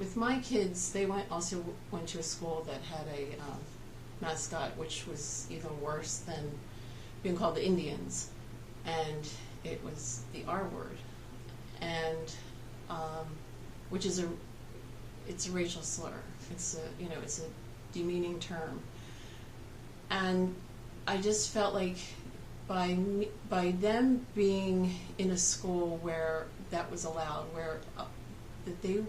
with my kids, they also went to a school that had a mascot, which was even worse than being called the Indians, and it was the R word, and which is it's a racial slur. It's a demeaning term, and I just felt like by them being in a school where that was allowed, where that they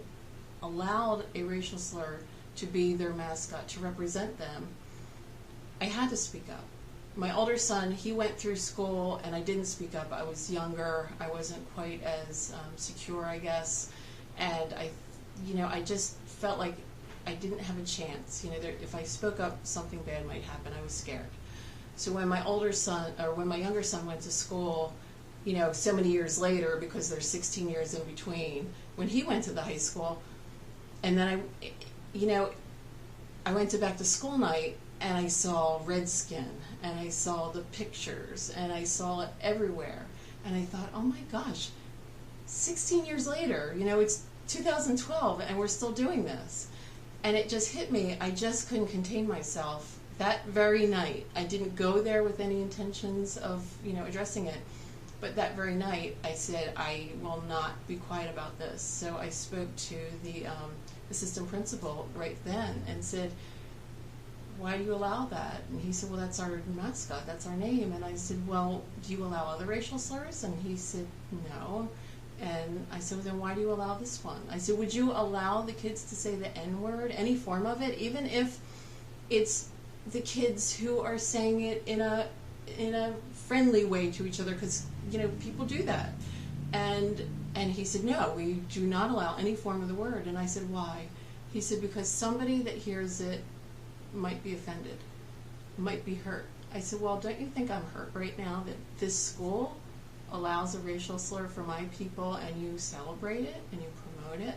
allowed a racial slur to be their mascot, to represent them, I had to speak up. My older son, he went through school and I didn't speak up. I was younger. I wasn't quite as secure, I guess, and I just felt like I didn't have a chance. If I spoke up, something bad might happen. I was scared. So when my younger son went to school, so many years later, because there's 16 years in between, when he went to the high school, and then I went to back to school night, and I saw Redskin, and I saw the pictures, and I saw it everywhere, and I thought, oh my gosh, 16 years later, it's 2012, and we're still doing this. And it just hit me. I just couldn't contain myself. That very night, I didn't go there with any intentions of, addressing it. But that very night, I said, I will not be quiet about this. So I spoke to the assistant principal right then and said, why do you allow that? And he said, well, that's our mascot, that's our name. And I said, well, do you allow other racial slurs? And he said, no. And I said, well, then why do you allow this one? I said, would you allow the kids to say the N-word, any form of it, even if it's the kids who are saying it in a friendly way to each other, because people do that. And he said, no, we do not allow any form of the word. And I said, why? He said, because somebody that hears it might be offended, might be hurt. I said, well, don't you think I'm hurt right now that this school allows a racial slur for my people and you celebrate it and you promote it?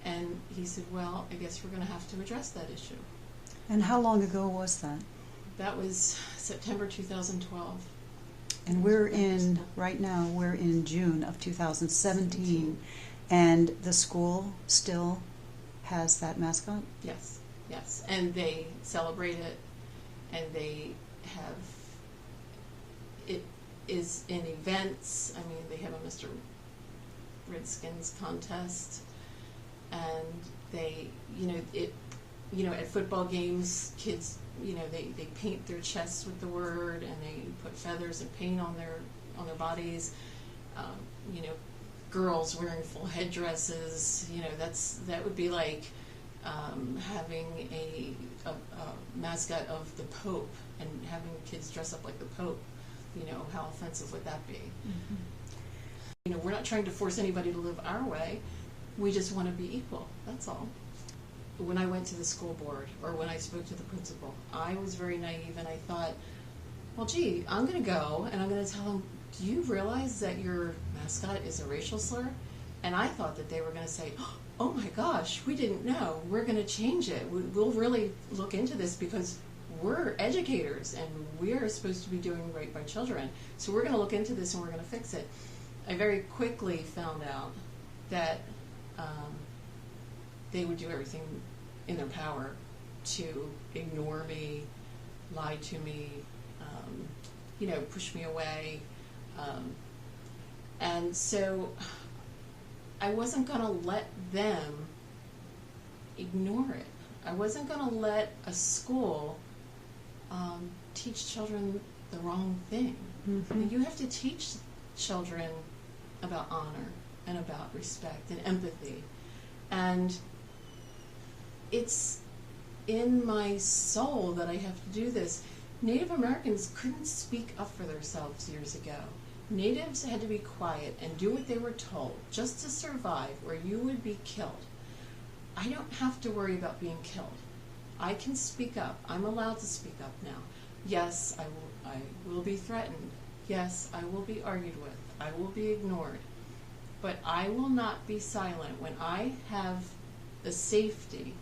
And he said, well, I guess we're going to have to address that issue. And how long ago was that? That was September 2012. And right now we're in June of 2017, and the school still has that mascot? Yes, and they celebrate it, and they have, it is in events. I mean, they have a Mr. Redskins contest, and they, at football games, kids, they paint their chests with the word, and they put feathers and paint on their bodies. Girls wearing full headdresses. That would be like having a mascot of the Pope and having kids dress up like the Pope. How offensive would that be? Mm-hmm. We're not trying to force anybody to live our way. We just want to be equal. That's all. When I went to the school board, or when I spoke to the principal, I was very naive, and I thought, well, gee, I'm going to go and I'm going to tell them, do you realize that your mascot is a racial slur? And I thought that they were going to say, oh my gosh, we didn't know. We're going to change it. We'll really look into this because we're educators and we're supposed to be doing right by children. So we're going to look into this and we're going to fix it. I very quickly found out that they would do everything in their power to ignore me, lie to me, push me away. And so I wasn't going to let them ignore it. I wasn't going to let a school teach children the wrong thing. Mm-hmm. You have to teach children about honor and about respect and empathy. And it's in my soul that I have to do this. Native Americans couldn't speak up for themselves years ago. Natives had to be quiet and do what they were told just to survive, or you would be killed. I don't have to worry about being killed. I can speak up. I'm allowed to speak up now. Yes, I will be threatened. Yes, I will be argued with. I will be ignored. But I will not be silent. When I have the safety,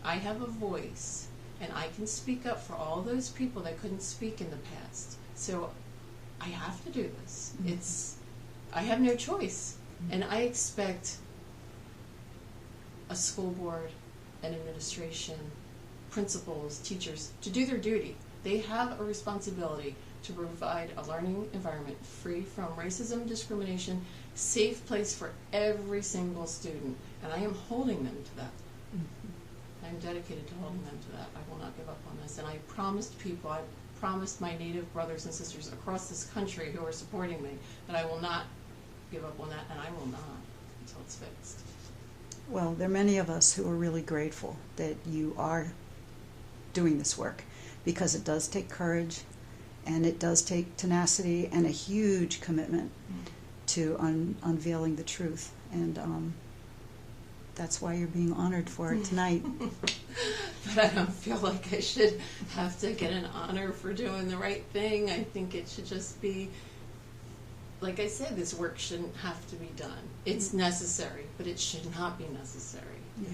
I have a voice, and I can speak up for all those people that couldn't speak in the past. So I have to do this. Mm-hmm. I have no choice. Mm-hmm. And I expect a school board, an administration, principals, teachers, to do their duty. They have a responsibility to provide a learning environment free from racism, discrimination, safe place for every single student. And I am holding them to that. I'm dedicated to holding them to that. I will not give up on this. And I promised people, I promised my Native brothers and sisters across this country who are supporting me that I will not give up on that, and I will not until it's fixed. Well, there are many of us who are really grateful that you are doing this work, because it does take courage and it does take tenacity and a huge commitment to unveiling the truth. And that's why you're being honored for it tonight. But I don't feel like I should have to get an honor for doing the right thing. I think it should just be, like I said, this work shouldn't have to be done. It's necessary, but it should not be necessary. Yeah.